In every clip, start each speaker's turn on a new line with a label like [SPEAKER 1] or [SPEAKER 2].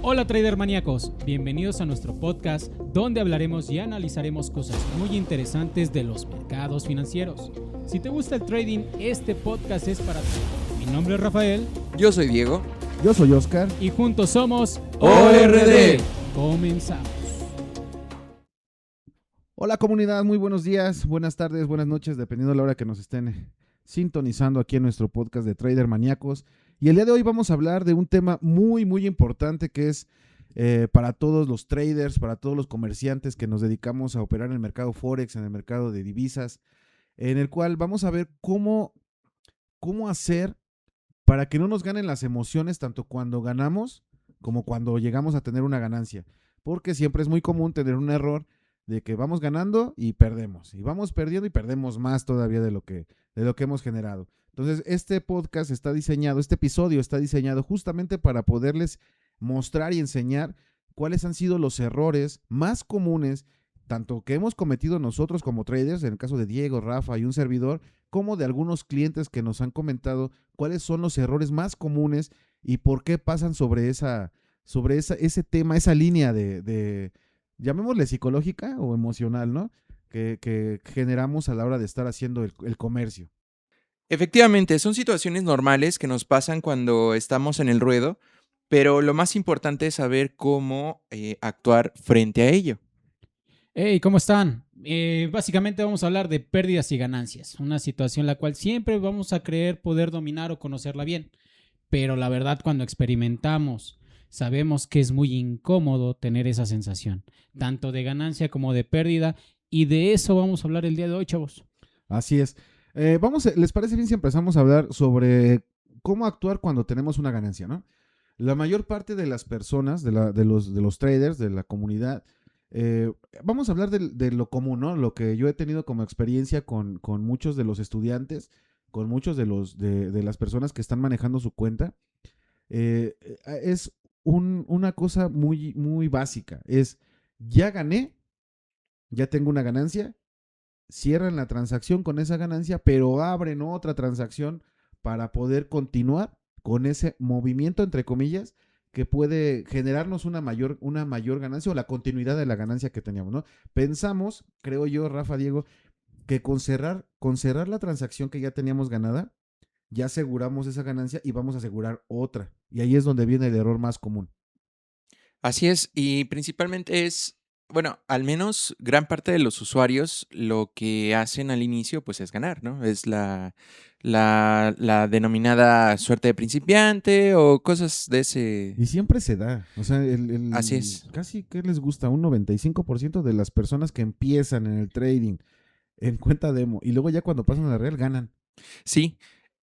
[SPEAKER 1] Hola trader maníacos, bienvenidos a nuestro podcast donde hablaremos y analizaremos cosas muy interesantes de los mercados financieros. Si te gusta el trading, este podcast es para ti. Mi nombre es Rafael.
[SPEAKER 2] Yo soy Diego.
[SPEAKER 3] Yo soy Oscar.
[SPEAKER 1] Y juntos somos
[SPEAKER 2] ORD.
[SPEAKER 1] Comenzamos.
[SPEAKER 3] Hola comunidad, muy buenos días, buenas tardes, buenas noches, dependiendo de la hora que nos estén sintonizando aquí en nuestro podcast de Trader Maníacos. Y el día de hoy vamos a hablar de un tema muy importante que es para todos los traders, para todos los comerciantes que nos dedicamos a operar en el mercado Forex, en el mercado de divisas, en el cual vamos a ver cómo hacer para que no nos ganen las emociones tanto cuando ganamos como cuando llegamos a tener una ganancia. Porque siempre es muy común tener un error de que vamos ganando y perdemos, y vamos perdiendo y perdemos más todavía de lo que hemos generado. Entonces, este podcast está diseñado, este episodio está diseñado justamente para poderles mostrar y enseñar cuáles han sido los errores más comunes, tanto que hemos cometido nosotros como traders, en el caso de Diego, Rafa y un servidor, como de algunos clientes que nos han comentado cuáles son los errores más comunes y por qué pasan sobre ese tema, esa línea de llamémosle psicológica o emocional, ¿no? Que generamos a la hora de estar haciendo el comercio.
[SPEAKER 2] Efectivamente, son situaciones normales que nos pasan cuando estamos en el ruedo, pero lo más importante es saber cómo actuar frente a ello.
[SPEAKER 1] Hey, ¿cómo están? Básicamente vamos a hablar de pérdidas y ganancias, una situación la cual siempre vamos a creer poder dominar o conocerla bien, pero la verdad cuando experimentamos sabemos que es muy incómodo tener esa sensación, tanto de ganancia como de pérdida, y de eso vamos a hablar el día de hoy, chavos.
[SPEAKER 3] Así es. ¿Les parece bien si empezamos a hablar sobre cómo actuar cuando tenemos una ganancia, ¿no? La mayor parte de las personas, de los traders, de la comunidad, vamos a hablar de lo común, ¿no? Lo que yo he tenido como experiencia con muchos de los estudiantes, con muchos de las personas que están manejando su cuenta. Es una cosa muy básica. Es, ya gané, ya tengo una ganancia, cierran la transacción con esa ganancia, pero abren otra transacción para poder continuar con ese movimiento, entre comillas, que puede generarnos una mayor ganancia o la continuidad de la ganancia que teníamos, ¿no? Pensamos, creo yo, Rafa, Diego, que con cerrar la transacción que ya teníamos ganada, ya aseguramos esa ganancia y vamos a asegurar otra. Y ahí es donde viene el error más común.
[SPEAKER 2] Así es, y principalmente bueno, al menos gran parte de los usuarios lo que hacen al inicio pues es ganar, ¿no? Es la denominada suerte de principiante o cosas de ese...
[SPEAKER 3] Y siempre se da. O sea,
[SPEAKER 2] Así es.
[SPEAKER 3] casi que les gusta un 95% de las personas que empiezan en el trading en cuenta demo y luego ya cuando pasan a la real ganan.
[SPEAKER 2] Sí,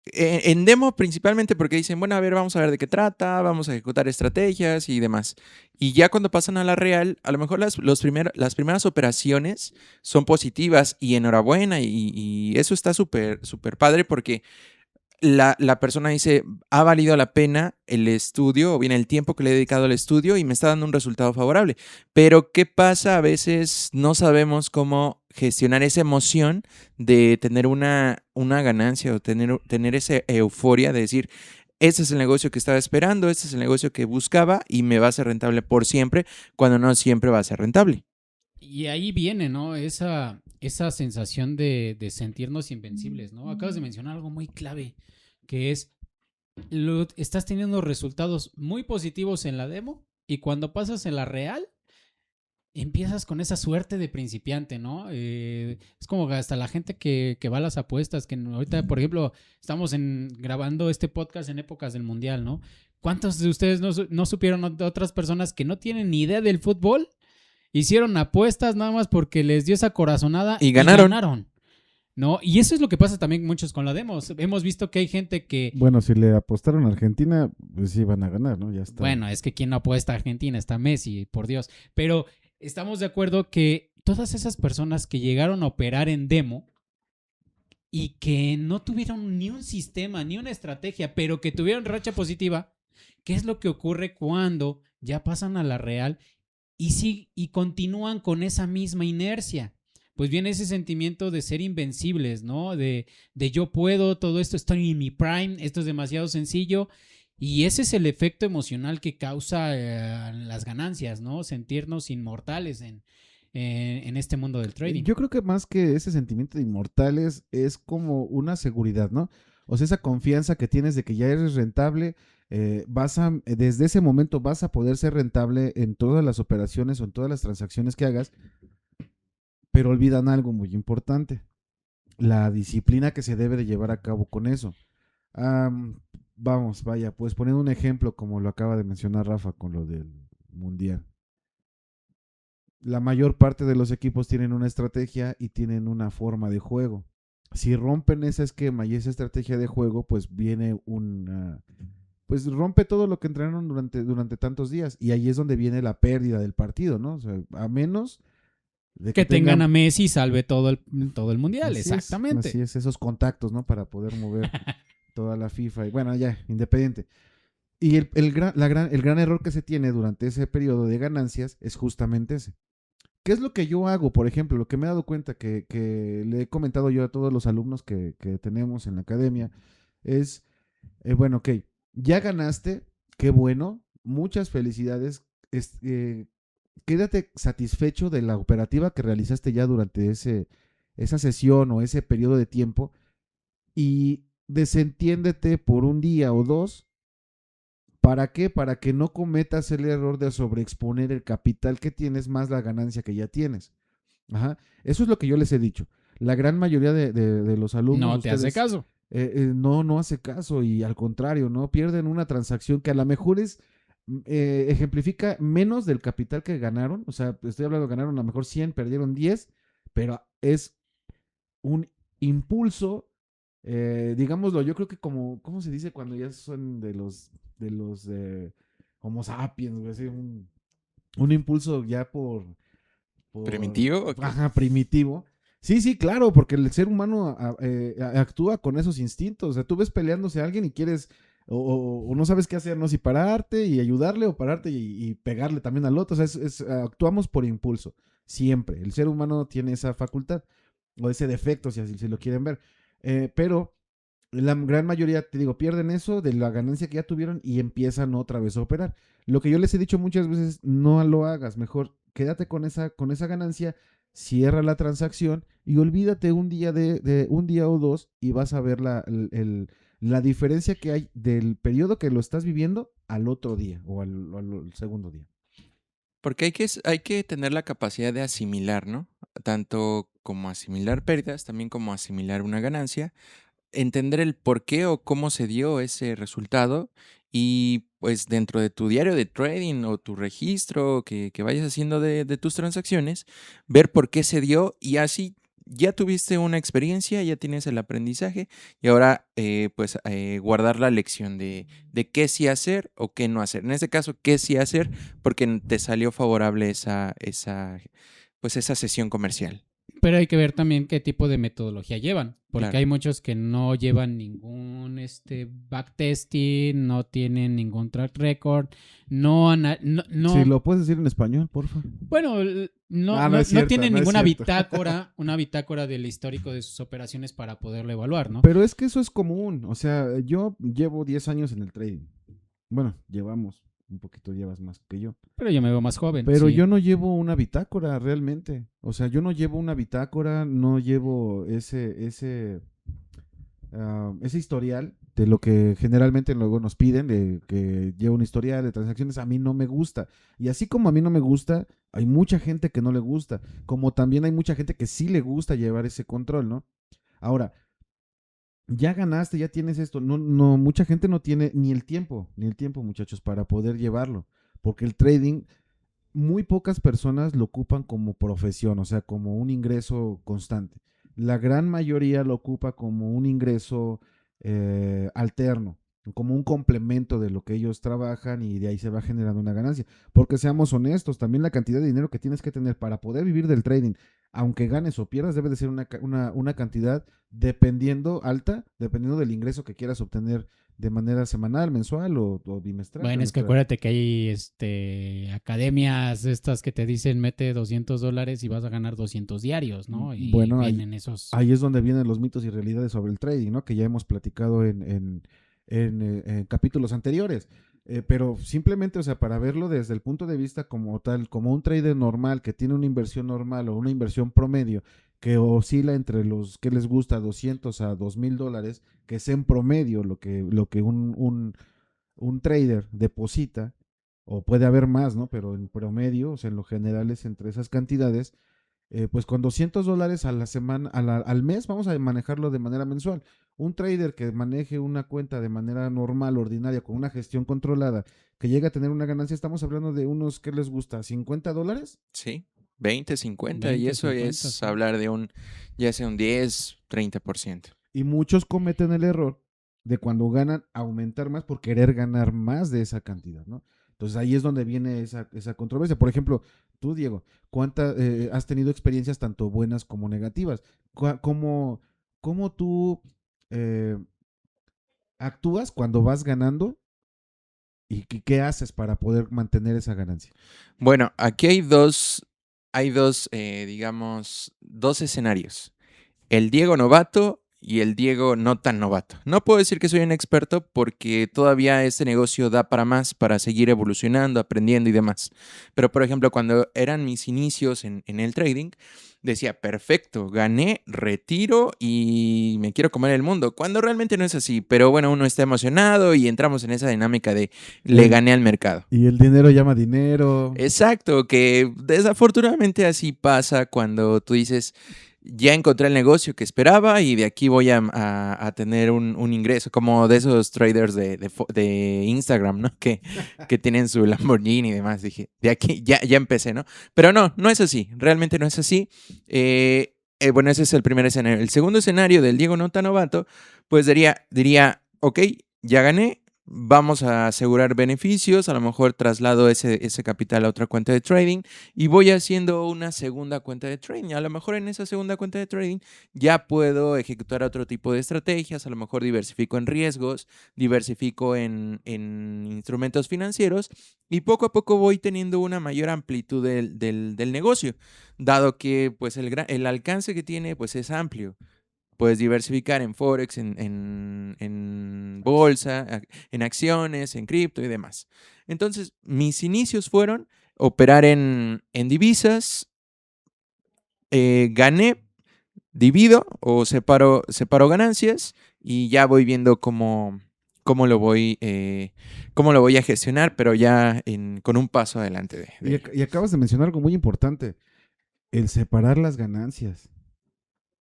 [SPEAKER 2] en demo principalmente porque dicen, bueno, a ver, vamos a ver de qué trata, vamos a ejecutar estrategias y demás. Y ya cuando pasan a la real, a lo mejor las primeras operaciones son positivas y enhorabuena y eso está súper padre porque la persona dice, ha valido la pena el estudio o bien el tiempo que le he dedicado al estudio y me está dando un resultado favorable. Pero ¿qué pasa? A veces no sabemos cómo gestionar esa emoción de tener una ganancia o tener esa euforia de decir, este es el negocio que estaba esperando, este es el negocio que buscaba y me va a ser rentable por siempre, cuando no siempre va a ser rentable.
[SPEAKER 1] Y ahí viene, ¿no? Esa sensación de sentirnos invencibles, ¿no? Acabas de mencionar algo muy clave, que es, estás teniendo resultados muy positivos en la demo y cuando pasas en la real, empiezas con esa suerte de principiante, ¿no? Es como hasta la gente que va a las apuestas, que ahorita, por ejemplo, estamos grabando este podcast en épocas del Mundial, ¿no? ¿Cuántos de ustedes no supieron de otras personas que no tienen ni idea del fútbol? Hicieron apuestas nada más porque les dio esa corazonada
[SPEAKER 2] y ganaron.
[SPEAKER 1] ¿No? Y eso es lo que pasa también muchos con la demo. Hemos visto que hay gente que...
[SPEAKER 3] Bueno, si le apostaron a Argentina, pues sí van a ganar, ¿no? Ya está.
[SPEAKER 1] Bueno, es que quien no apuesta a Argentina, está Messi, por Dios. Pero estamos de acuerdo que todas esas personas que llegaron a operar en demo y que no tuvieron ni un sistema, ni una estrategia, pero que tuvieron racha positiva, ¿qué es lo que ocurre cuando ya pasan a la real y continúan con esa misma inercia? Pues viene ese sentimiento de ser invencibles, ¿no? De yo puedo, todo esto, estoy en mi prime, esto es demasiado sencillo. Y ese es el efecto emocional que causa las ganancias, ¿no? Sentirnos inmortales en este mundo del trading.
[SPEAKER 3] Yo creo que más que ese sentimiento de inmortales es como una seguridad, ¿no? O sea, esa confianza que tienes de que ya eres rentable, desde ese momento vas a poder ser rentable en todas las operaciones o en todas las transacciones que hagas, pero olvidan algo muy importante, la disciplina que se debe de llevar a cabo con eso. Vamos, vaya, pues poniendo un ejemplo como lo acaba de mencionar Rafa con lo del mundial. La mayor parte de los equipos tienen una estrategia y tienen una forma de juego. Si rompen ese esquema y esa estrategia de juego, pues viene pues rompe todo lo que entrenaron durante tantos días. Y ahí es donde viene la pérdida del partido, ¿no? O sea, a menos de
[SPEAKER 1] Que tengan a
[SPEAKER 3] tengan,
[SPEAKER 1] Messi y salve todo el mundial, exactamente.
[SPEAKER 3] así es, esos contactos, ¿no? Para poder mover toda la FIFA. Y bueno, ya, independiente. Y el gran error que se tiene durante ese periodo de ganancias es justamente ese. ¿Qué es lo que yo hago? Por ejemplo, lo que me he dado cuenta que le he comentado yo a todos los alumnos que tenemos en la academia es, bueno, ok, ya ganaste, qué bueno, muchas felicidades, quédate satisfecho de la operativa que realizaste ya durante esa sesión o ese periodo de tiempo y desentiéndete por un día o dos. ¿Para qué? Para que no cometas el error de sobreexponer el capital que tienes más la ganancia que ya tienes. Ajá. Eso es lo que yo les he dicho. La gran mayoría de los alumnos,
[SPEAKER 1] No te hace
[SPEAKER 3] ustedes,
[SPEAKER 1] caso.
[SPEAKER 3] no hace caso y al contrario, ¿no? Pierden una transacción que a lo mejor ejemplifica menos del capital que ganaron. O sea, estoy hablando, ganaron a lo mejor 100, perdieron 10, pero es un impulso, digámoslo, yo creo que como, ¿cómo se dice cuando ya son de los Homo sapiens, güey? Así, un impulso ya
[SPEAKER 2] ¿Primitivo o qué?
[SPEAKER 3] ajá, primitivo. Sí, sí, claro, porque el ser humano actúa con esos instintos. O sea, tú ves peleándose a alguien y quieres, o no sabes qué hacer, ¿no? Si pararte y ayudarle o pararte y pegarle también al otro. O sea, actuamos por impulso, siempre. El ser humano tiene esa facultad o ese defecto, si así si lo quieren ver. Pero la gran mayoría, te digo, pierden eso de la ganancia que ya tuvieron y empiezan otra vez a operar. Lo que yo les he dicho muchas veces, no lo hagas, mejor quédate con esa ganancia, cierra la transacción y olvídate un día de un día o dos y vas a ver la diferencia que hay del periodo que lo estás viviendo al otro día o al segundo día.
[SPEAKER 2] Porque hay que tener la capacidad de asimilar, ¿no? Tanto como asimilar pérdidas, también como asimilar una ganancia, entender el por qué o cómo se dio ese resultado y pues dentro de tu diario de trading o tu registro que vayas haciendo de tus transacciones, ver por qué se dio y así ya tuviste una experiencia, ya tienes el aprendizaje y ahora pues guardar la lección de qué sí hacer o qué no hacer. En este caso, qué sí hacer porque te salió favorable pues esa sesión comercial.
[SPEAKER 1] Pero hay que ver también qué tipo de metodología llevan, porque
[SPEAKER 2] Claro.
[SPEAKER 1] hay muchos que no llevan ningún backtesting, no tienen ningún track record,
[SPEAKER 3] Si lo puedes decir en español, porfa.
[SPEAKER 1] bueno,
[SPEAKER 3] Ah, no es
[SPEAKER 1] no
[SPEAKER 3] cierto,
[SPEAKER 1] tienen
[SPEAKER 3] no es
[SPEAKER 1] ninguna
[SPEAKER 3] cierto.
[SPEAKER 1] una bitácora del histórico de sus operaciones para poderlo evaluar, ¿no?
[SPEAKER 3] Pero es que eso es común. O sea, yo llevo 10 años en el trading. Bueno, un poquito llevas más que yo.
[SPEAKER 1] Pero yo me veo más joven,
[SPEAKER 3] Pero
[SPEAKER 1] sí.
[SPEAKER 3] yo no llevo una bitácora realmente. O sea, yo no llevo una bitácora, no llevo ese historial de lo que generalmente luego nos piden, de que lleve un historial de transacciones. A mí no me gusta. Y así como a mí no me gusta, hay mucha gente que no le gusta. Como también hay mucha gente que sí le gusta llevar ese control, ¿no? Ahora, ya ganaste, ya tienes esto. No, no, mucha gente no tiene ni el tiempo, muchachos, para poder llevarlo. Porque el trading, muy pocas personas lo ocupan como profesión, o sea, como un ingreso constante. La gran mayoría lo ocupa como un ingreso alterno, como un complemento de lo que ellos trabajan y de ahí se va generando una ganancia. Porque seamos honestos, también la cantidad de dinero que tienes que tener para poder vivir del trading, aunque ganes o pierdas, debe de ser una cantidad dependiendo del ingreso que quieras obtener de manera semanal, mensual o bimestral,
[SPEAKER 1] Bueno, es que
[SPEAKER 3] trimestral.
[SPEAKER 1] acuérdate que hay academias estas que te dicen mete $200 y vas a ganar 200 diarios, ¿no? Y
[SPEAKER 3] Bueno,
[SPEAKER 1] vienen esos.
[SPEAKER 3] ahí es donde vienen los mitos y realidades sobre el trading, ¿no? Que ya hemos platicado en capítulos anteriores. Pero simplemente, o sea, para verlo desde el punto de vista como tal, como un trader normal que tiene una inversión normal o una inversión promedio que oscila entre los que les gusta 200 a $2,000, que es en promedio lo que un trader deposita, o puede haber más, ¿no? Pero en promedio, o sea, en lo general es entre esas cantidades, pues con $200 a la semana, al mes, vamos a manejarlo de manera mensual. Un trader que maneje una cuenta de manera normal, ordinaria, con una gestión controlada, que llegue a tener una ganancia, estamos hablando de unos, ¿qué les gusta? ¿$50?
[SPEAKER 2] Sí, 20, 50, y
[SPEAKER 1] 20,
[SPEAKER 2] eso
[SPEAKER 1] 50,
[SPEAKER 2] es
[SPEAKER 1] sí.
[SPEAKER 2] hablar de ya sea un 10, 30%.
[SPEAKER 3] Y muchos cometen el error de cuando ganan aumentar más por querer ganar más de esa cantidad, ¿no? Entonces ahí es donde viene esa controversia. Por ejemplo, tú, Diego, ¿cuántas has tenido experiencias tanto buenas como negativas? ¿Cómo tú eh, actúas cuando vas ganando y qué haces para poder mantener esa ganancia?
[SPEAKER 2] Bueno, aquí hay dos, digamos, dos escenarios. El Diego novato y el Diego no tan novato. No puedo decir que soy un experto porque todavía este negocio da para más, para seguir evolucionando, aprendiendo y demás. Pero, por ejemplo, cuando eran mis inicios en el trading, decía, perfecto, gané, retiro y me quiero comer el mundo. Cuando realmente no es así. Pero bueno, uno está emocionado y entramos en esa dinámica de le
[SPEAKER 3] El,
[SPEAKER 2] gané al mercado.
[SPEAKER 3] y el dinero llama dinero.
[SPEAKER 2] Exacto, que desafortunadamente así pasa cuando tú dices, ya encontré el negocio que esperaba y de aquí voy a tener un ingreso, como de esos traders de Instagram, ¿no? Que tienen su Lamborghini y demás. Dije, de aquí ya empecé, ¿no? Pero no es así, realmente no es así. Bueno, ese es el primer escenario. El segundo escenario del Diego Nota Novato, pues diría, ok, ya gané, vamos a asegurar beneficios, a lo mejor traslado ese capital a otra cuenta de trading y voy haciendo una segunda cuenta de trading. A lo mejor en esa segunda cuenta de trading ya puedo ejecutar otro tipo de estrategias, a lo mejor diversifico en riesgos, diversifico en instrumentos financieros y poco a poco voy teniendo una mayor amplitud del negocio, dado que pues el alcance que tiene pues es amplio. Puedes diversificar en Forex, en bolsa, en acciones, en cripto y demás. Entonces, mis inicios fueron operar en divisas, gané, divido o separo ganancias y ya voy viendo cómo cómo lo voy a gestionar, pero ya con un paso adelante de ello.
[SPEAKER 3] Y acabas de mencionar algo muy importante, el separar las ganancias.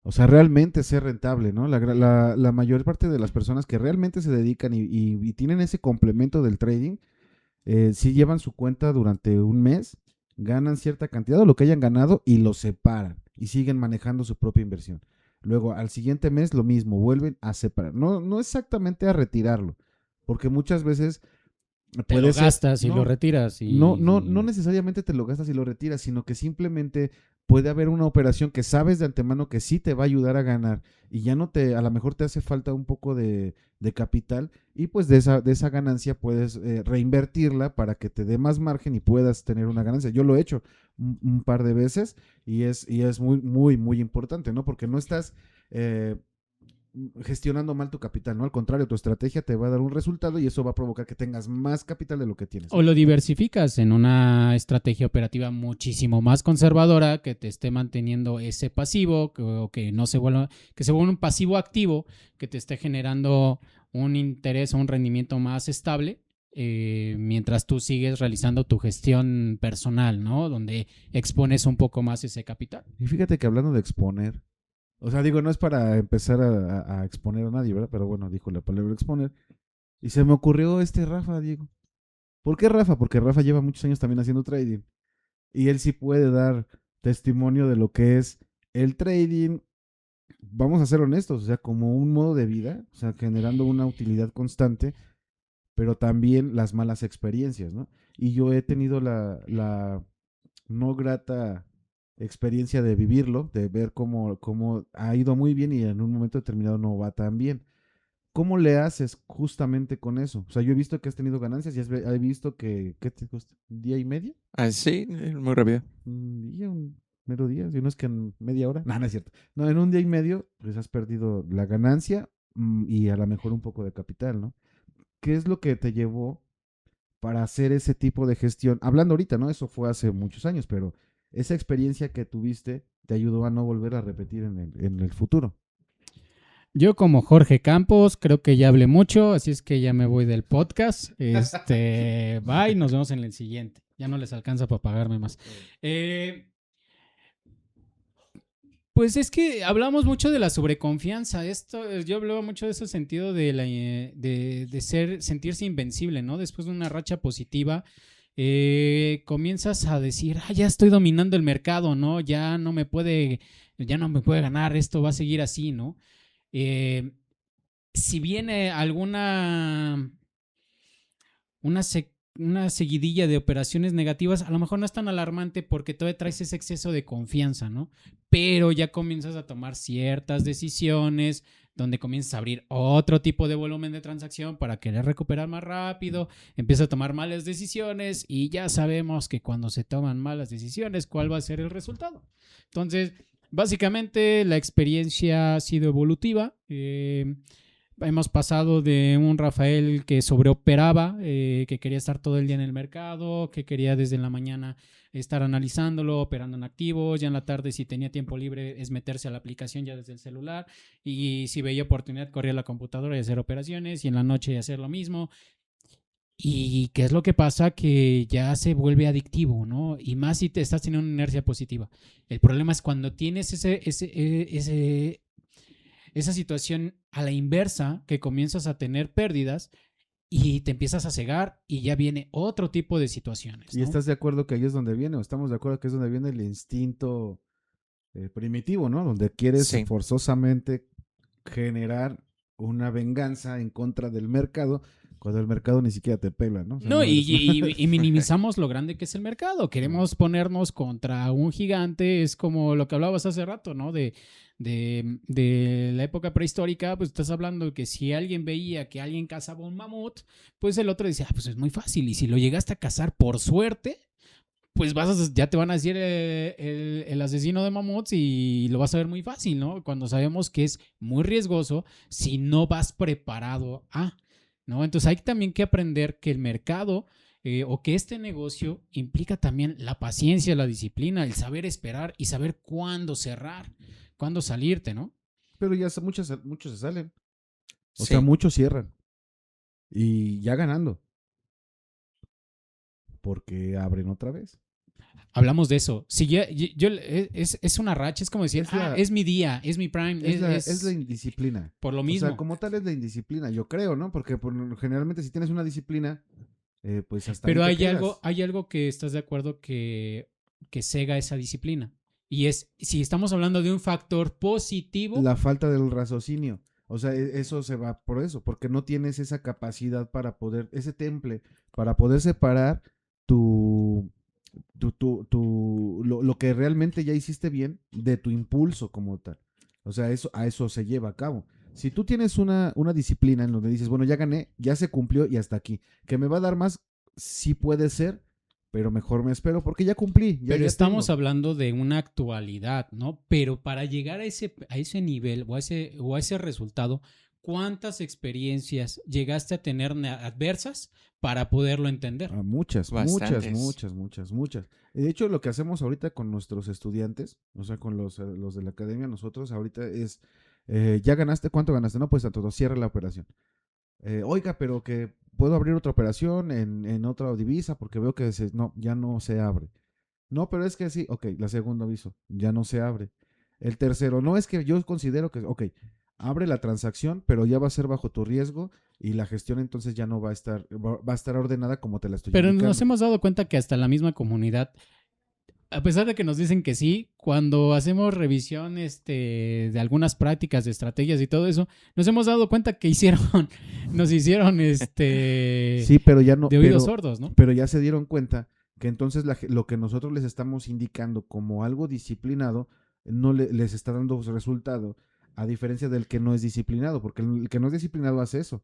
[SPEAKER 3] O sea, realmente ser rentable, ¿no? La mayor parte de las personas que realmente se dedican y tienen ese complemento del trading, sí llevan su cuenta durante un mes, ganan cierta cantidad de lo que hayan ganado y lo separan y siguen manejando su propia inversión. Luego, al siguiente mes, lo mismo, vuelven a separar. No exactamente a retirarlo, porque muchas veces
[SPEAKER 1] Te
[SPEAKER 3] puede
[SPEAKER 1] lo
[SPEAKER 3] ser,
[SPEAKER 1] gastas y lo
[SPEAKER 3] no,
[SPEAKER 1] retiras
[SPEAKER 3] no necesariamente te lo gastas y lo retiras, sino que simplemente puede haber una operación que sabes de antemano que sí te va a ayudar a ganar y ya no te, a lo mejor te hace falta un poco de capital y pues de esa ganancia puedes reinvertirla para que te dé más margen y puedas tener una ganancia. Yo lo he hecho un par de veces y es muy, muy, muy importante, ¿no? Porque no estás gestionando mal tu capital, ¿no? Al contrario, tu estrategia te va a dar un resultado y eso va a provocar que tengas más capital de lo que tienes,
[SPEAKER 1] o
[SPEAKER 3] ¿no?
[SPEAKER 1] lo diversificas en una estrategia operativa muchísimo más conservadora que te esté manteniendo ese pasivo o que no se vuelva, que se vuelva un pasivo activo que te esté generando un interés o un rendimiento más estable mientras tú sigues realizando tu gestión personal, ¿no? Donde expones un poco más ese capital.
[SPEAKER 3] Y fíjate que hablando de exponer, o sea, digo, no es para empezar a exponer a nadie, ¿verdad? Pero bueno, dijo la palabra exponer. Y se me ocurrió Rafa, Diego. ¿Por qué Rafa? Porque Rafa lleva muchos años también haciendo trading. Y él sí puede dar testimonio de lo que es el trading. Vamos a ser honestos, o sea, como un modo de vida, o sea, generando una utilidad constante, pero también las malas experiencias, ¿no? Y yo he tenido la no grata experiencia de vivirlo, de ver cómo ha ido muy bien y en un momento determinado no va tan bien. ¿Cómo le haces justamente con eso? O sea, yo he visto que has tenido ganancias y he visto que, ¿qué te cuesta? ¿Un día y medio?
[SPEAKER 2] Así, muy rápido.
[SPEAKER 3] Un día, un mero día, si no es que en media hora. No, no es cierto. No, en un día y medio, pues has perdido la ganancia y a lo mejor un poco de capital, ¿no? ¿qué es lo que te llevó para hacer ese tipo de gestión? Hablando ahorita, ¿no? Eso fue hace muchos años, pero esa experiencia que tuviste te ayudó a no volver a repetir en el futuro.
[SPEAKER 1] Yo como Jorge Campos creo que ya hablé mucho, así es que ya me voy del podcast. Bye, nos vemos en el siguiente. Ya no les alcanza para pagarme más. Pues es que hablamos mucho de la sobreconfianza. Yo hablaba mucho de ese sentido de sentirse invencible, ¿no? Después de una racha positiva, comienzas a decir, ya estoy dominando el mercado, ¿no? Ya no me puede ganar, esto va a seguir así, ¿no? Si viene una, una seguidilla de operaciones negativas, a lo mejor no es tan alarmante porque todavía traes ese exceso de confianza, ¿no? Pero ya comienzas a tomar ciertas decisiones donde comienzas a abrir otro tipo de volumen de transacción para querer recuperar más rápido, empiezas a tomar malas decisiones y ya sabemos que cuando se toman malas decisiones, ¿cuál va a ser el resultado? Entonces, básicamente la experiencia ha sido evolutiva. Hemos pasado de un Rafael que sobreoperaba, que quería estar todo el día en el mercado, que quería desde la mañana estar analizándolo, operando en activos, ya en la tarde si tenía tiempo libre es meterse a la aplicación ya desde el celular y si veía oportunidad corría a la computadora y hacer operaciones y en la noche hacer lo mismo. ¿Y qué es lo que pasa? Que ya se vuelve adictivo, ¿no? Y más si te estás teniendo una inercia positiva. El problema es cuando tienes esa situación a la inversa, que comienzas a tener pérdidas y te empiezas a cegar y ya viene otro tipo de situaciones,
[SPEAKER 3] ¿Y
[SPEAKER 1] ¿no?
[SPEAKER 3] estás de acuerdo que ahí es donde viene, o estamos de acuerdo que es donde viene el instinto primitivo, ¿no? Donde quieres
[SPEAKER 2] Sí.
[SPEAKER 3] forzosamente generar una venganza en contra del mercado, cuando el mercado ni siquiera te pela, ¿no? O sea,
[SPEAKER 1] No,
[SPEAKER 3] no eres
[SPEAKER 1] y minimizamos lo grande que es el mercado. Queremos ponernos contra un gigante. Es como lo que hablabas hace rato, ¿no? De la época prehistórica, pues estás hablando que si alguien veía que alguien cazaba un mamut, pues el otro decía, pues es muy fácil. Y si lo llegaste a cazar por suerte, pues ya te van a decir el asesino de mamuts y lo vas a ver muy fácil, ¿no? Cuando sabemos que es muy riesgoso si no vas preparado ¿no? Entonces hay también que aprender que el mercado o que este negocio implica también la paciencia, la disciplina, el saber esperar y saber cuándo cerrar, cuándo salirte, ¿no?
[SPEAKER 3] Pero ya muchos se salen. O sea,
[SPEAKER 2] Sí.
[SPEAKER 3] muchos cierran. Y ya ganando. Porque abren otra vez.
[SPEAKER 1] Hablamos de eso. Si es una racha, es como decir,
[SPEAKER 3] Es la,
[SPEAKER 1] es mi día, es mi prime,
[SPEAKER 3] es la indisciplina.
[SPEAKER 1] por lo
[SPEAKER 3] O sea,
[SPEAKER 1] mismo.
[SPEAKER 3] como tal es la indisciplina, yo creo, ¿no? Porque generalmente si tienes una disciplina, pues hasta ahí
[SPEAKER 1] Pero
[SPEAKER 3] te quedas.
[SPEAKER 1] hay algo que estás de acuerdo que cega esa disciplina. Y es, si estamos hablando de un factor positivo,
[SPEAKER 3] La falta del raciocinio. O sea, eso se va por eso, porque no tienes esa capacidad para poder, ese temple, para poder separar tu, lo que realmente ya hiciste bien de tu impulso como tal. O sea, a eso se lleva a cabo. Si tú tienes una disciplina en donde dices, bueno, ya gané, ya se cumplió y hasta aquí, que me va a dar más, sí puede ser, pero mejor me espero porque ya cumplí,
[SPEAKER 1] pero
[SPEAKER 3] ya
[SPEAKER 1] estamos
[SPEAKER 3] tengo.
[SPEAKER 1] hablando de una actualidad, ¿no? Pero para llegar a ese nivel o a ese resultado, ¿cuántas experiencias llegaste a tener adversas para poderlo entender?
[SPEAKER 3] Muchas, muchas,
[SPEAKER 2] Bastantes.
[SPEAKER 3] muchas, muchas, muchas. De hecho, lo que hacemos ahorita con nuestros estudiantes, o sea, con los de la academia, nosotros ahorita es, ¿ya ganaste? ¿Cuánto ganaste? No, pues a todo, cierra la operación. Oiga, pero que puedo abrir otra operación en otra divisa porque veo que no, ya no se abre. No, pero es que sí, ok, la segunda aviso, ya no se abre. El tercero, no es que yo considero que, ok, abre la transacción, pero ya va a ser bajo tu riesgo y la gestión entonces ya no va a estar ordenada como te la estoy
[SPEAKER 1] Pero nos
[SPEAKER 3] indicando.
[SPEAKER 1] hemos dado cuenta que hasta la misma comunidad, a pesar de que nos dicen que sí, cuando hacemos revisión de algunas prácticas, de estrategias y todo eso, nos hemos dado cuenta que nos hicieron
[SPEAKER 3] Sí, pero ya no,
[SPEAKER 1] de oídos sordos, ¿no?
[SPEAKER 3] pero ya se dieron cuenta que entonces lo que nosotros les estamos indicando como algo disciplinado no les está dando resultado, a diferencia del que no es disciplinado, porque el que no es disciplinado hace eso.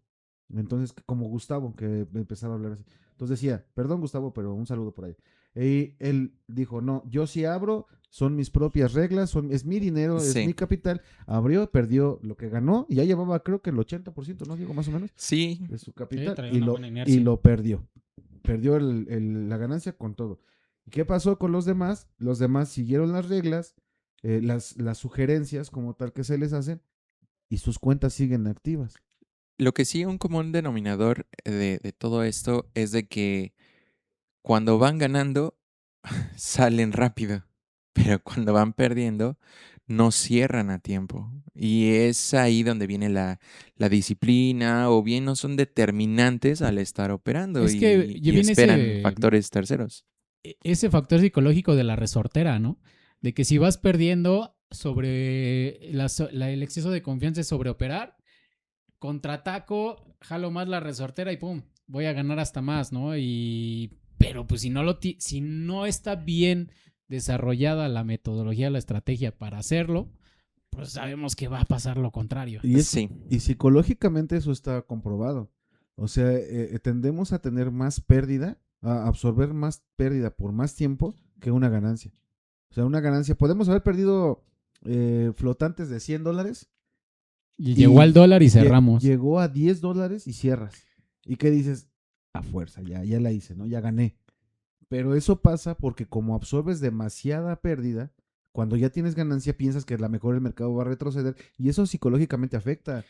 [SPEAKER 3] Entonces, como Gustavo, que empezaba a hablar así. Entonces decía, perdón Gustavo, pero un saludo por ahí. Y él dijo, no, yo sí abro, son mis propias reglas, es mi dinero, es mi
[SPEAKER 2] Sí,
[SPEAKER 3] capital. Abrió, perdió lo que ganó y ya llevaba creo que el 80%, ¿no? Digo, más o menos,
[SPEAKER 2] sí,
[SPEAKER 3] de su
[SPEAKER 1] Sí,
[SPEAKER 3] capital
[SPEAKER 1] trae
[SPEAKER 3] y
[SPEAKER 1] una
[SPEAKER 3] lo,
[SPEAKER 1] buena
[SPEAKER 3] y
[SPEAKER 1] inercia.
[SPEAKER 3] lo perdió. Perdió la ganancia con todo. ¿Y qué pasó con los demás? Los demás siguieron las reglas, las sugerencias como tal que se les hacen y sus cuentas siguen activas.
[SPEAKER 2] lo que sí, un común denominador de todo esto es de que cuando van ganando, salen rápido, pero cuando van perdiendo, no cierran a tiempo. Y es ahí donde viene la disciplina o bien no son determinantes al estar operando
[SPEAKER 1] Es que ya
[SPEAKER 2] y
[SPEAKER 1] viene
[SPEAKER 2] esperan factores terceros.
[SPEAKER 1] ese factor psicológico de la resortera, ¿no? De que si vas perdiendo sobre el exceso de confianza es sobreoperar, contraataco, jalo más la resortera y pum, voy a ganar hasta más, ¿no? Pero pues si no está bien desarrollada la metodología, la estrategia para hacerlo, pues sabemos que va a pasar lo contrario.
[SPEAKER 2] Sí,
[SPEAKER 3] Y psicológicamente eso está comprobado. O sea, tendemos a tener más pérdida, a absorber más pérdida por más tiempo que una ganancia. O sea, una ganancia, podemos haber perdido flotantes de $100
[SPEAKER 1] Y llegó al
[SPEAKER 3] y
[SPEAKER 1] dólar y cerramos.
[SPEAKER 3] llegó a $10 y cierras. ¿Y qué dices? A fuerza, ya la hice, ¿no? Ya gané. Pero eso pasa porque como absorbes demasiada pérdida, cuando ya tienes ganancia piensas que a lo mejor el mercado va a retroceder y eso psicológicamente afecta.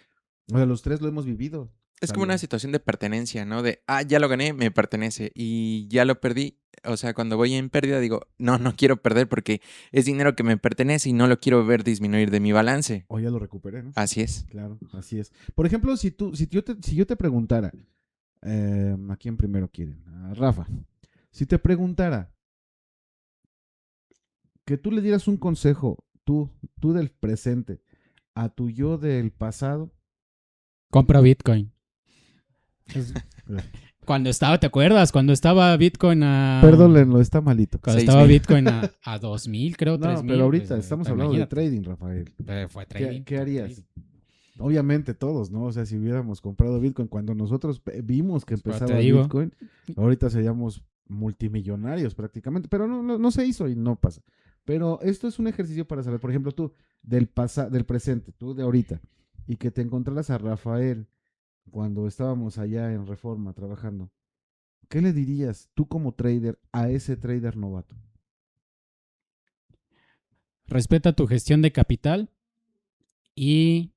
[SPEAKER 3] O sea, los tres lo hemos vivido. O
[SPEAKER 2] es
[SPEAKER 3] sea,
[SPEAKER 2] como una situación de pertenencia, ¿no? De, ya lo gané, me pertenece y ya lo perdí. O sea, cuando voy en pérdida digo, no quiero perder porque es dinero que me pertenece y no lo quiero ver disminuir de mi balance.
[SPEAKER 3] o ya lo recuperé, ¿no?
[SPEAKER 2] Así es.
[SPEAKER 3] Claro, así es. Por ejemplo, si yo te preguntara, ¿a quién primero quieren? A Rafa. Si te preguntara que tú le dieras un consejo, tú del presente, a tu yo del pasado.
[SPEAKER 1] Compra Bitcoin. Cuando estaba, ¿te acuerdas? Cuando estaba Bitcoin
[SPEAKER 3] Perdónenlo, está malito.
[SPEAKER 1] Cuando
[SPEAKER 2] 6,000.
[SPEAKER 1] estaba Bitcoin a 2,000, creo,
[SPEAKER 3] No,
[SPEAKER 1] 3,000.
[SPEAKER 3] pero ahorita
[SPEAKER 1] Pues,
[SPEAKER 3] estamos hablando de
[SPEAKER 1] imagínate.
[SPEAKER 3] trading, Rafael.
[SPEAKER 1] Fue
[SPEAKER 3] ¿Qué,
[SPEAKER 1] trading.
[SPEAKER 3] qué
[SPEAKER 1] fue
[SPEAKER 3] harías?
[SPEAKER 1] trading.
[SPEAKER 3] Obviamente todos, ¿no? O sea, si hubiéramos comprado Bitcoin cuando nosotros vimos que
[SPEAKER 1] Pero
[SPEAKER 3] empezaba
[SPEAKER 1] te digo,
[SPEAKER 3] Bitcoin, ahorita seríamos multimillonarios prácticamente, pero no se hizo y no pasa. Pero esto es un ejercicio para saber, por ejemplo, tú del presente, tú de ahorita, y que te encontraras a Rafael cuando estábamos allá en Reforma trabajando. ¿Qué le dirías tú como trader a ese trader novato?
[SPEAKER 1] respeta tu gestión de capital y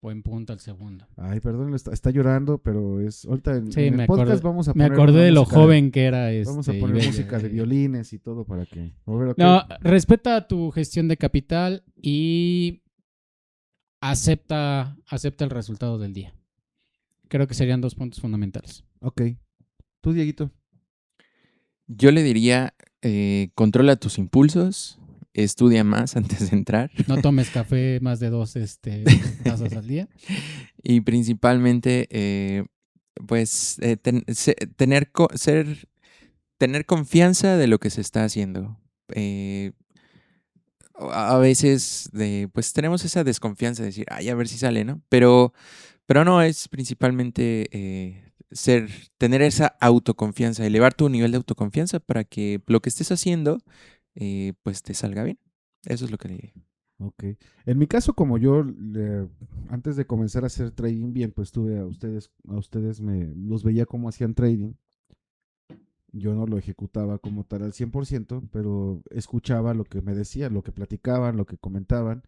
[SPEAKER 1] buen punto al segundo.
[SPEAKER 3] Ay, perdón, está llorando, pero es ahorita
[SPEAKER 1] Sí,
[SPEAKER 3] en el podcast vamos a
[SPEAKER 1] me
[SPEAKER 3] poner
[SPEAKER 1] acordé
[SPEAKER 3] una
[SPEAKER 1] de lo
[SPEAKER 3] música
[SPEAKER 1] joven que era
[SPEAKER 3] vamos a poner
[SPEAKER 1] Iber.
[SPEAKER 3] música de violines y todo para que. A ver, ok.
[SPEAKER 1] No, respeta tu gestión de capital y acepta el resultado del día. Creo que serían 2 puntos fundamentales.
[SPEAKER 3] Ok. Tú, Dieguito.
[SPEAKER 2] Yo le diría, controla tus impulsos, estudia más antes de entrar
[SPEAKER 1] No tomes café más de 2 tazas al día.
[SPEAKER 2] y principalmente, pues, tener confianza de lo que se está haciendo. A veces pues tenemos esa desconfianza de decir, ay, a ver si sale, ¿no? Pero no, es principalmente tener esa autoconfianza, elevar tu nivel de autoconfianza para que lo que estés haciendo, pues te salga bien. Eso es lo que le diría.
[SPEAKER 3] Ok. En mi caso, como yo, antes de comenzar a hacer trading bien, pues tuve a ustedes los veía cómo hacían trading. Yo no lo ejecutaba como tal al 100%, pero escuchaba lo que me decían, lo que platicaban, lo que comentaban.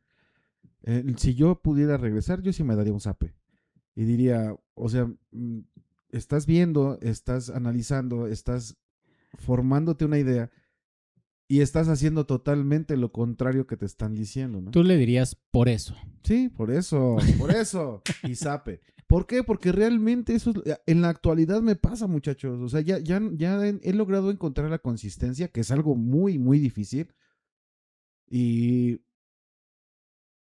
[SPEAKER 3] Si yo pudiera regresar, yo sí me daría un zape. Y diría, o sea, estás viendo, estás analizando, estás formándote una idea y estás haciendo totalmente lo contrario que te están diciendo, ¿no?
[SPEAKER 1] Tú le dirías por eso.
[SPEAKER 3] Sí, por eso, y zape. ¿Por qué? Porque realmente eso en la actualidad me pasa, muchachos. O sea, ya he logrado encontrar la consistencia, que es algo muy, muy difícil. Y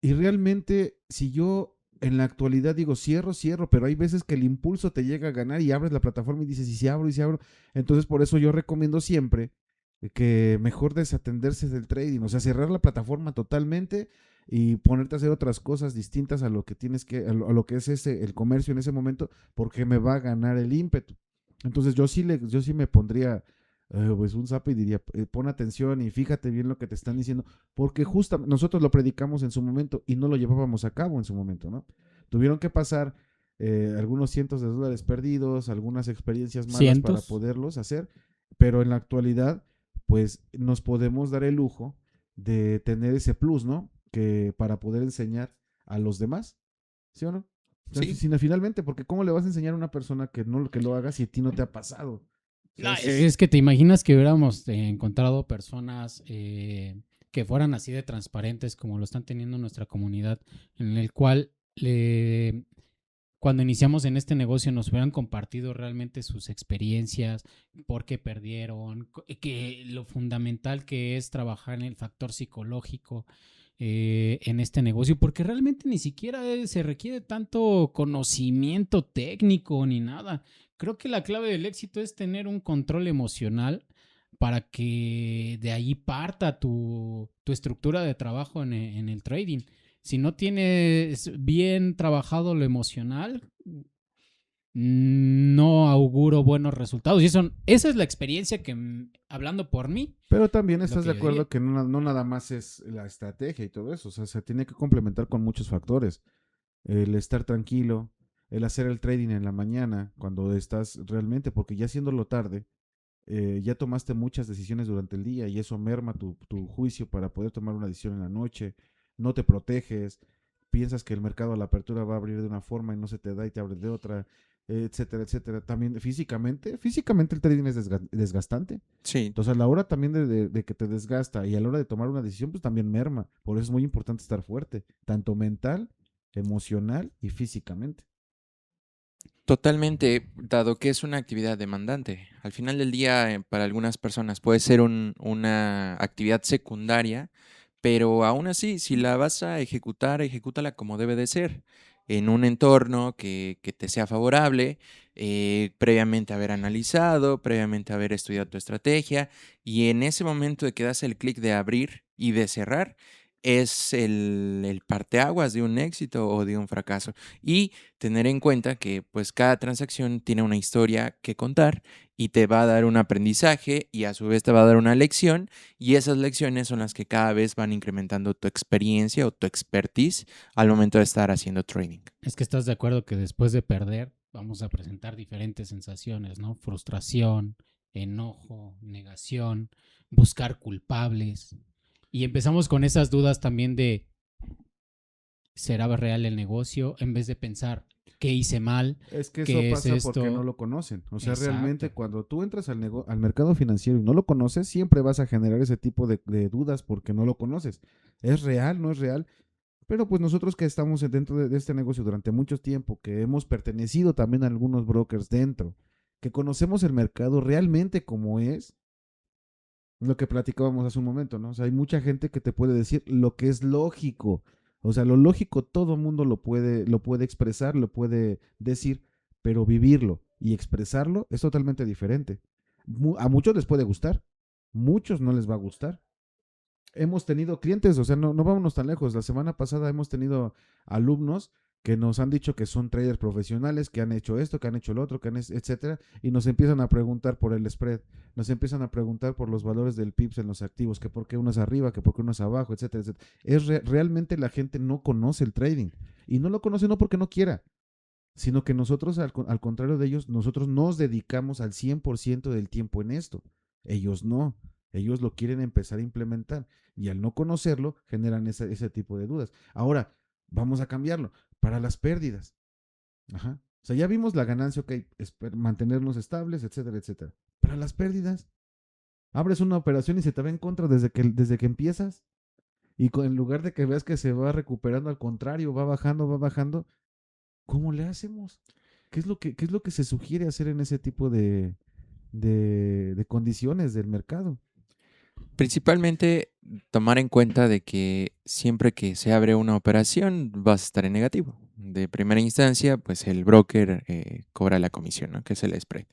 [SPEAKER 3] realmente, si yo en la actualidad digo cierro, pero hay veces que el impulso te llega a ganar y abres la plataforma y dices, y si abro, y si abro. Entonces, por eso yo recomiendo siempre que mejor desatenderse del trading, o sea, cerrar la plataforma totalmente y ponerte a hacer otras cosas distintas a lo que tienes que, a lo que es el comercio en ese momento, porque me va a ganar el ímpetu. Entonces yo sí me pondría pues un zape y diría, pon atención y fíjate bien lo que te están diciendo, porque justamente nosotros lo predicamos en su momento y no lo llevábamos a cabo en su momento, ¿no? Tuvieron que pasar algunos cientos de dólares perdidos, algunas experiencias malas para
[SPEAKER 1] Cientos.
[SPEAKER 3] poderlos hacer, pero en la actualidad, pues nos podemos dar el lujo de tener ese plus, ¿no? Que para poder enseñar a los demás, ¿sí o no? O sea,
[SPEAKER 2] Sí,
[SPEAKER 3] finalmente, porque ¿cómo le vas a enseñar a una persona que no que lo haga si a ti no te ha pasado? O sea,
[SPEAKER 1] No, es que te imaginas que hubiéramos encontrado personas que fueran así de transparentes como lo están teniendo nuestra comunidad, en el cual cuando iniciamos en este negocio nos hubieran compartido realmente sus experiencias, por qué perdieron, que lo fundamental que es trabajar en el factor psicológico en este negocio, porque realmente ni siquiera se requiere tanto conocimiento técnico ni nada. Creo que la clave del éxito es tener un control emocional para que de ahí parta tu estructura de trabajo en el trading. Si no tienes bien trabajado lo emocional, no auguro buenos resultados. Y esa es la experiencia que, hablando por mí,
[SPEAKER 3] pero también
[SPEAKER 1] lo
[SPEAKER 3] estás
[SPEAKER 1] que
[SPEAKER 3] de
[SPEAKER 1] yo diría.
[SPEAKER 3] acuerdo que no nada más es la estrategia y todo eso, o sea, se tiene que complementar con muchos factores. El estar tranquilo, el hacer el trading en la mañana, cuando estás realmente, porque ya haciéndolo tarde, ya tomaste muchas decisiones durante el día y eso merma tu juicio para poder tomar una decisión en la noche, no te proteges, piensas que el mercado a la apertura va a abrir de una forma y no se te da y te abre de otra, etcétera, etcétera. También físicamente el trading es desgastante.
[SPEAKER 2] sí,
[SPEAKER 3] Entonces a la hora también de que te desgasta y a la hora de tomar una decisión, pues también merma. Por eso es muy importante estar fuerte, tanto mental, emocional y físicamente.
[SPEAKER 2] totalmente, dado que es una actividad demandante. Al final del día, para algunas personas puede ser una actividad secundaria, pero aún así, si la vas a ejecutar, ejecútala como debe de ser, en un entorno que te sea favorable, previamente haber analizado, previamente haber estudiado tu estrategia, y en ese momento de que das el clic de abrir y de cerrar, es el parteaguas de un éxito o de un fracaso. Y tener en cuenta que pues cada transacción tiene una historia que contar y te va a dar un aprendizaje y a su vez te va a dar una lección, y esas lecciones son las que cada vez van incrementando tu experiencia o tu expertise al momento de estar haciendo trading.
[SPEAKER 1] Es que estás de acuerdo que después de perder vamos a presentar diferentes sensaciones, ¿no? Frustración, enojo, negación, buscar culpables. Y empezamos con esas dudas también de, ¿será real el negocio? En vez de pensar, ¿qué hice mal?
[SPEAKER 3] Es que eso
[SPEAKER 1] ¿Qué es
[SPEAKER 3] pasa porque no
[SPEAKER 1] esto?
[SPEAKER 3] lo conocen. O sea, realmente
[SPEAKER 1] Exacto.
[SPEAKER 3] cuando tú entras al mercado financiero y no lo conoces, siempre vas a generar ese tipo de dudas porque no lo conoces. ¿Es real? ¿No es real? Pero pues nosotros que estamos dentro de este negocio durante mucho tiempo, que hemos pertenecido también a algunos brokers dentro, que conocemos el mercado realmente como es, lo que platicábamos hace un momento, ¿no? O sea, hay mucha gente que te puede decir lo que es lógico. O sea, lo lógico todo mundo lo puede expresar, lo puede decir, pero vivirlo y expresarlo es totalmente diferente. A muchos les puede gustar, muchos no les va a gustar. Hemos tenido clientes, o sea, no vámonos tan lejos. La semana pasada hemos tenido alumnos que nos han dicho que son traders profesionales, que han hecho esto, que han hecho lo otro, etcétera, y nos empiezan a preguntar por el spread, nos empiezan a preguntar por los valores del PIPS en los activos, que por qué uno es arriba, que por qué uno es abajo, etcétera, etcétera. Realmente la gente no conoce el trading y no lo conoce no porque no quiera, sino que nosotros, al contrario de ellos, nosotros nos dedicamos al 100% del tiempo en esto. Ellos no. Ellos lo quieren empezar a implementar y al no conocerlo generan ese tipo de dudas. Ahora, vamos a cambiarlo para las pérdidas. Ajá. O sea, ya vimos la ganancia, ok, mantenernos estables, etcétera, etcétera. Para las pérdidas, abres una operación y se te va en contra desde que empiezas. Y en lugar de que veas que se va recuperando, al contrario, va bajando, ¿cómo le hacemos? Qué es lo que se sugiere hacer en ese tipo de condiciones del mercado?
[SPEAKER 2] Principalmente tomar en cuenta de que siempre que se abre una operación vas a estar en negativo. De primera instancia, pues el broker cobra la comisión, ¿no? Que es el spread.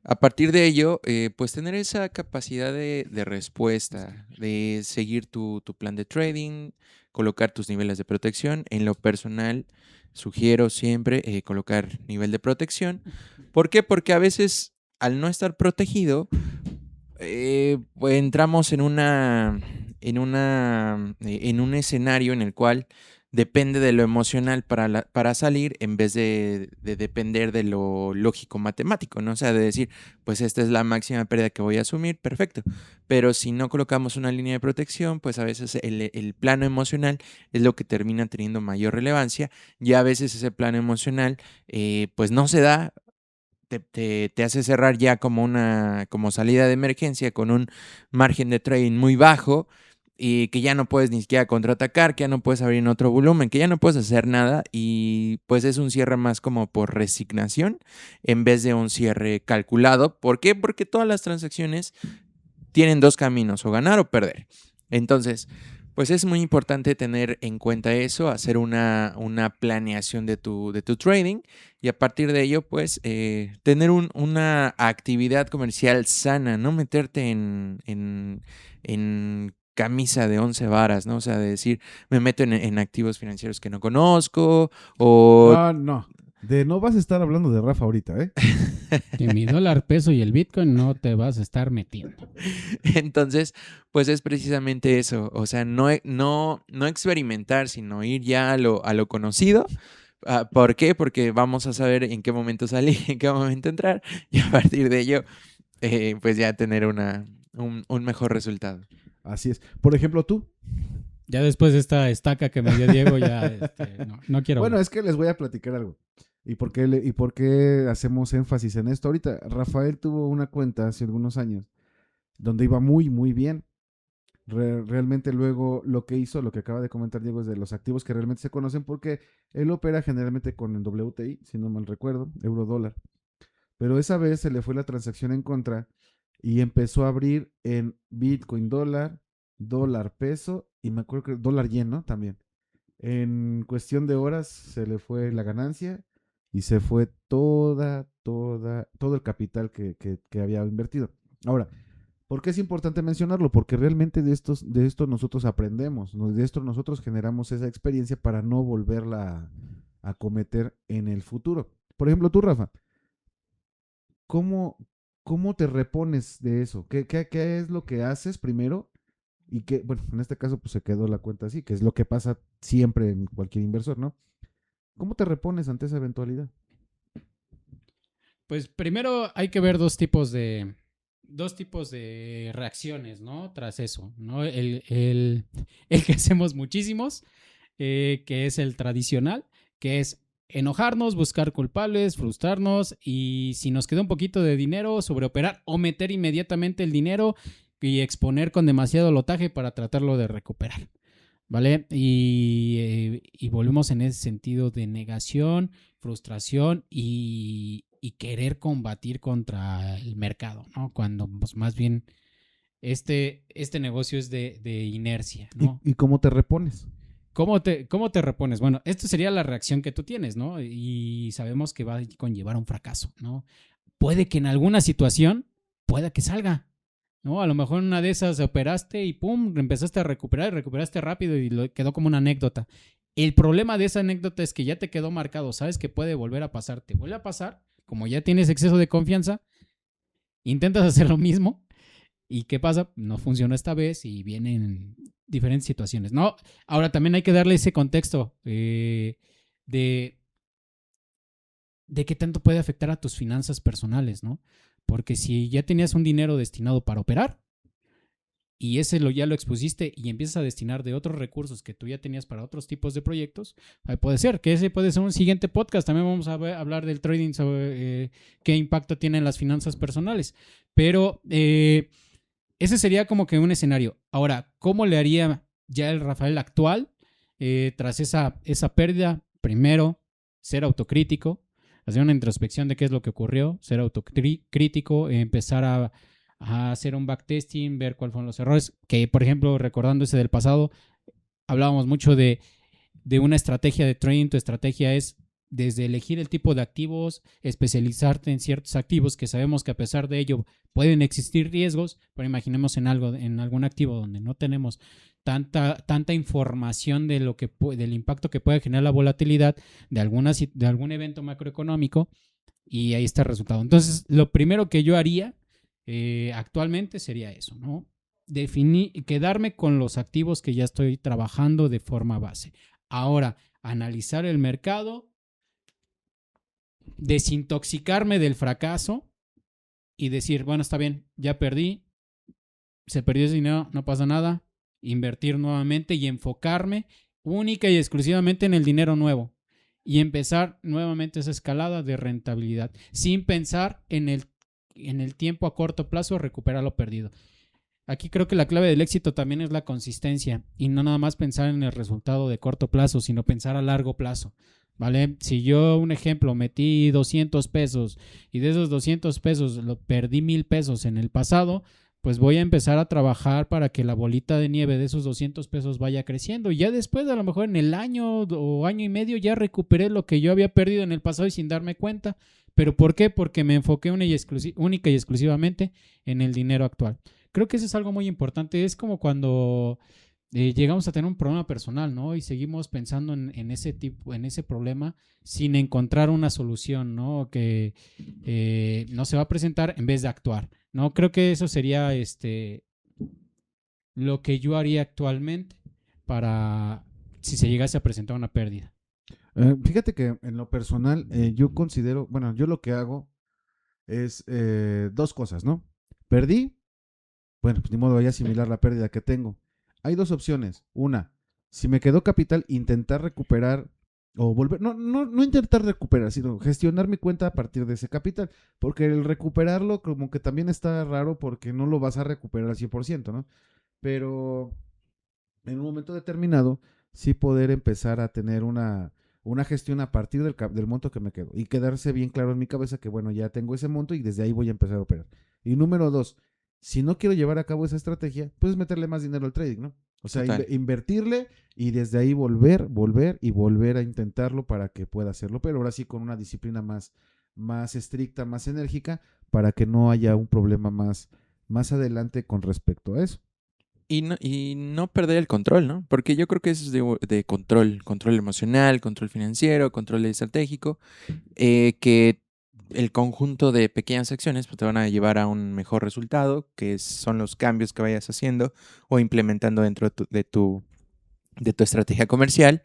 [SPEAKER 2] A partir de ello, pues tener esa capacidad de respuesta, de seguir tu plan de trading, colocar tus niveles de protección. En lo personal, sugiero siempre colocar nivel de protección. ¿Por qué? Porque a veces al no estar protegido, pues entramos en un escenario en el cual depende de lo emocional para salir en vez de depender de lo lógico matemático, ¿no? O sea, de decir, pues esta es la máxima pérdida que voy a asumir, perfecto. Pero si no colocamos una línea de protección, pues a veces el plano emocional es lo que termina teniendo mayor relevancia y a veces ese plano emocional pues no se da. Te hace cerrar ya como salida de emergencia con un margen de trading muy bajo y que ya no puedes ni siquiera contraatacar, que ya no puedes abrir en otro volumen, que ya no puedes hacer nada y pues es un cierre más como por resignación en vez de un cierre calculado. ¿Por qué? Porque todas las transacciones tienen dos caminos, o ganar o perder. Entonces, pues es muy importante tener en cuenta eso, hacer una planeación de tu trading y a partir de ello, pues, tener una actividad comercial sana, no meterte en camisa de 11 varas, ¿no? O sea, de decir, me meto en activos financieros que no conozco o...
[SPEAKER 3] No. No vas a estar hablando de Rafa ahorita, ¿eh?
[SPEAKER 1] Que mi dólar peso y el Bitcoin no te vas a estar metiendo.
[SPEAKER 2] Entonces, pues es precisamente eso, o sea, no experimentar, sino ir ya a lo conocido. ¿Por qué? Porque vamos a saber en qué momento salir, en qué momento entrar y a partir de ello, pues ya tener un mejor resultado.
[SPEAKER 3] Así es. Por ejemplo, tú.
[SPEAKER 1] Ya después de esta estaca que me dio Diego, ya no quiero.
[SPEAKER 3] Bueno, es que les voy a platicar algo. ¿Y por qué hacemos énfasis en esto? Ahorita, Rafael tuvo una cuenta hace algunos años donde iba muy, muy bien. Realmente luego lo que hizo, lo que acaba de comentar Diego, es de los activos que realmente se conocen porque él opera generalmente con el WTI, si no mal recuerdo, euro dólar. Pero esa vez se le fue la transacción en contra y empezó a abrir en Bitcoin dólar, dólar peso y me acuerdo que dólar yen, ¿no? También. En cuestión de horas se le fue la ganancia y se fue todo el capital que había invertido. Ahora, ¿por qué es importante mencionarlo? Porque realmente de esto nosotros aprendemos, de esto nosotros generamos esa experiencia para no volverla a cometer en el futuro. Por ejemplo, tú, Rafa, ¿cómo, cómo te repones de eso? ¿Qué es lo que haces primero? Y que, bueno, en este caso pues se quedó la cuenta así, que es lo que pasa siempre en cualquier inversor, ¿no? ¿Cómo te repones ante esa eventualidad?
[SPEAKER 1] Pues primero hay que ver dos tipos de reacciones, ¿no? Tras eso, ¿no? El que hacemos muchísimos, que es el tradicional, que es enojarnos, buscar culpables, frustrarnos y si nos queda un poquito de dinero, sobreoperar o meter inmediatamente el dinero y exponer con demasiado lotaje para tratarlo de recuperar, ¿vale? Y volvemos en ese sentido de negación, frustración y querer combatir contra el mercado, ¿no? Cuando pues, más bien este negocio es de inercia, ¿no?
[SPEAKER 3] ¿Y cómo te repones?
[SPEAKER 1] ¿Cómo te repones? Bueno, esto sería la reacción que tú tienes, ¿no? Y sabemos que va a conllevar un fracaso, ¿no? Puede que en alguna situación pueda que salga, ¿no? A lo mejor en una de esas operaste y pum, empezaste a recuperar y recuperaste rápido y quedó como una anécdota. El problema de esa anécdota es que ya te quedó marcado, sabes que puede volver a pasar, te vuelve a pasar, como ya tienes exceso de confianza, intentas hacer lo mismo y ¿qué pasa? No funcionó esta vez y vienen diferentes situaciones, ¿no? Ahora también hay que darle ese contexto de qué tanto puede afectar a tus finanzas personales, ¿no? Porque si ya tenías un dinero destinado para operar y ese ya lo expusiste y empiezas a destinar de otros recursos que tú ya tenías para otros tipos de proyectos, puede ser que ese puede ser un siguiente podcast. También vamos a hablar del trading sobre qué impacto tiene en las finanzas personales. Pero ese sería como que un escenario. Ahora, ¿cómo le haría ya el Rafael actual tras esa pérdida? Primero, ser autocrítico, hacer una introspección de qué es lo que ocurrió, ser autocrítico, empezar a hacer un backtesting, ver cuáles fueron los errores, que por ejemplo, recordando ese del pasado, hablábamos mucho de una estrategia de trading. Tu estrategia es desde elegir el tipo de activos, especializarte en ciertos activos que sabemos que a pesar de ello pueden existir riesgos, pero imaginemos en algún activo donde no tenemos tanta información de del impacto que puede generar la volatilidad de algún evento macroeconómico. y ahí está el resultado. Entonces, lo primero que yo haría actualmente sería eso, ¿no? Quedarme con los activos que ya estoy trabajando de forma base. Ahora, analizar el mercado, desintoxicarme del fracaso y decir, bueno, está bien, ya perdí, se perdió ese dinero, no pasa nada, invertir nuevamente y enfocarme única y exclusivamente en el dinero nuevo y empezar nuevamente esa escalada de rentabilidad sin pensar en el tiempo a corto plazo recuperar lo perdido. Aquí creo que la clave del éxito también es la consistencia y no nada más pensar en el resultado de corto plazo, sino pensar a largo plazo. ¿Vale? Si yo, un ejemplo, metí 200 pesos y de esos 200 pesos lo perdí 1000 pesos en el pasado, pues voy a empezar a trabajar para que la bolita de nieve de esos 200 pesos vaya creciendo. Y ya después, a lo mejor en el año o año y medio, ya recuperé lo que yo había perdido en el pasado y sin darme cuenta. ¿Pero por qué? Porque me enfoqué única y exclusivamente en el dinero actual. Creo que eso es algo muy importante. Es como cuando llegamos a tener un problema personal, ¿no? Y seguimos pensando en ese tipo, en ese problema sin encontrar una solución, ¿no? Que no se va a presentar en vez de actuar, ¿no? Creo que eso sería lo que yo haría actualmente para si se llegase a presentar una pérdida.
[SPEAKER 3] Fíjate que en lo personal, yo considero, bueno, yo lo que hago es dos cosas, ¿no? Perdí, bueno, pues ni modo, voy a asimilar la pérdida que tengo. Hay dos opciones. Una, si me quedó capital, intentar recuperar o volver, no intentar recuperar, sino gestionar mi cuenta a partir de ese capital. Porque el recuperarlo como que también está raro porque no lo vas a recuperar al 100%, ¿no? Pero en un momento determinado, sí poder empezar a tener una gestión a partir del monto que me quedo y quedarse bien claro en mi cabeza que, bueno, ya tengo ese monto y desde ahí voy a empezar a operar. Y número dos, si no quiero llevar a cabo esa estrategia, pues meterle más dinero al trading, ¿no? O sea,
[SPEAKER 2] Total.
[SPEAKER 3] invertirle y desde ahí volver a intentarlo para que pueda hacerlo, pero ahora sí con una disciplina más estricta, más enérgica, para que no haya un problema más adelante con respecto a eso.
[SPEAKER 2] Y no perder el control, ¿no? Porque yo creo que eso es de control, control emocional, control financiero, control estratégico, que el conjunto de pequeñas acciones pues, te van a llevar a un mejor resultado, que son los cambios que vayas haciendo o implementando dentro de tu estrategia comercial.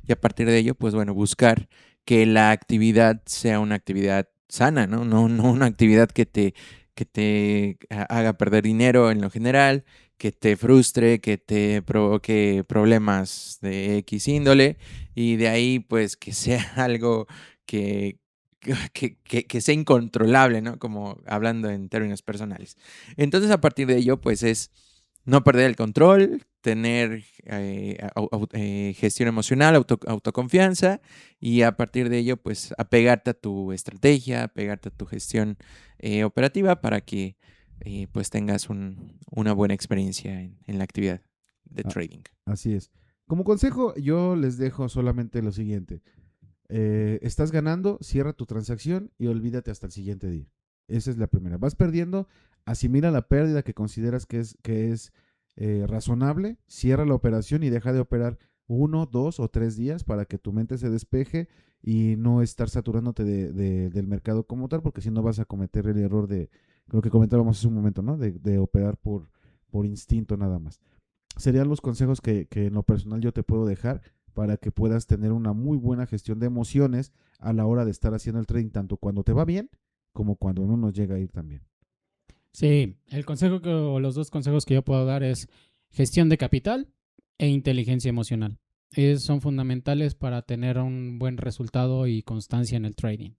[SPEAKER 2] Y a partir de ello, pues bueno, buscar que la actividad sea una actividad sana, ¿no? No una actividad que te haga perder dinero en lo general, que te frustre, que te provoque problemas de X índole y de ahí pues que sea algo que, que sea incontrolable, ¿no? Como hablando en términos personales. Entonces a partir de ello pues es no perder el control, tener gestión emocional, autoconfianza y a partir de ello, pues apegarte a tu estrategia, apegarte a tu gestión operativa para que pues tengas una buena experiencia en la actividad de
[SPEAKER 3] Ah,
[SPEAKER 2] trading.
[SPEAKER 3] así es. Como consejo, yo les dejo solamente lo siguiente. Estás ganando, cierra tu transacción y olvídate hasta el siguiente día. Esa es la primera. Vas perdiendo, asimila la pérdida que consideras que es razonable, cierra la operación y deja de operar 1, 2 o 3 días para que tu mente se despeje y no estar saturándote del mercado como tal, porque si no vas a cometer el error de lo que comentábamos hace un momento, ¿no? De operar por instinto nada más. Serían los consejos que en lo personal yo te puedo dejar para que puedas tener una muy buena gestión de emociones a la hora de estar haciendo el trading, tanto cuando te va bien como cuando no nos llega a ir tan bien.
[SPEAKER 1] Sí, o los dos consejos que yo puedo dar es gestión de capital e inteligencia emocional. Son fundamentales para tener un buen resultado y constancia en el trading.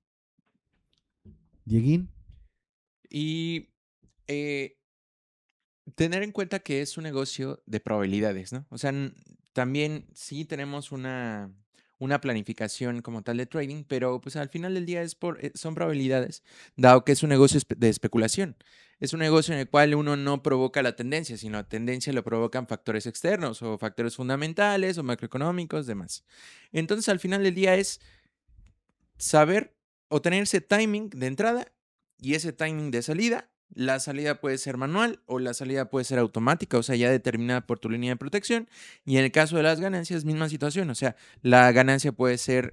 [SPEAKER 3] Dieguín,
[SPEAKER 2] Y eh, tener en cuenta que es un negocio de probabilidades, ¿no? O sea, también sí tenemos una planificación como tal de trading, pero pues al final del día son probabilidades, dado que es un negocio de especulación. Es un negocio en el cual uno no provoca la tendencia, sino la tendencia lo provocan factores externos o factores fundamentales o macroeconómicos, demás. Entonces, al final del día es saber o tener ese timing de entrada y ese timing de salida La salida puede ser manual o la salida puede ser automática, o sea, ya determinada por tu línea de protección. Y en el caso de las ganancias, misma situación, o sea, la ganancia puede ser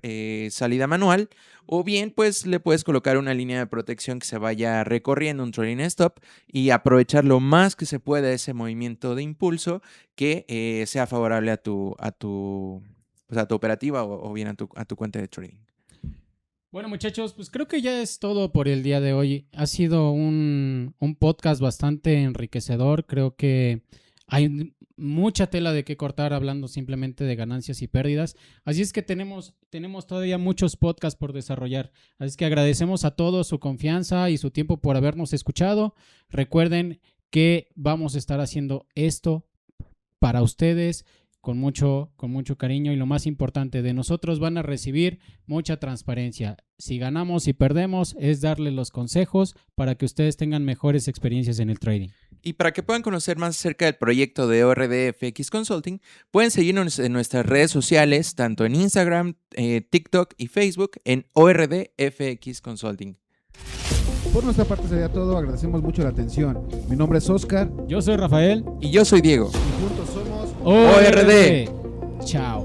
[SPEAKER 2] salida manual o bien pues le puedes colocar una línea de protección que se vaya recorriendo, un trailing stop, y aprovechar lo más que se pueda ese movimiento de impulso que sea favorable pues a tu operativa o bien a tu cuenta de trading.
[SPEAKER 1] Bueno, muchachos, pues creo que ya es todo por el día de hoy. Ha sido un podcast bastante enriquecedor. Creo que hay mucha tela de qué cortar hablando simplemente de ganancias y pérdidas. Así es que tenemos todavía muchos podcasts por desarrollar. Así es que agradecemos a todos su confianza y su tiempo por habernos escuchado. Recuerden que vamos a estar haciendo esto para ustedes con mucho cariño, y lo más importante, de nosotros van a recibir mucha transparencia. Si ganamos y perdemos, es darles los consejos para que ustedes tengan mejores experiencias en el trading.
[SPEAKER 2] Y para que puedan conocer más acerca del proyecto de ORD-FX Consulting, pueden seguirnos en nuestras redes sociales, tanto en Instagram, TikTok y Facebook, en ORD-FX Consulting.
[SPEAKER 3] Por nuestra parte sería todo. Agradecemos mucho la atención. Mi nombre es Oscar.
[SPEAKER 1] Yo soy Rafael.
[SPEAKER 2] Y yo soy Diego.
[SPEAKER 3] Y juntos somos
[SPEAKER 2] ORD.
[SPEAKER 1] Chao.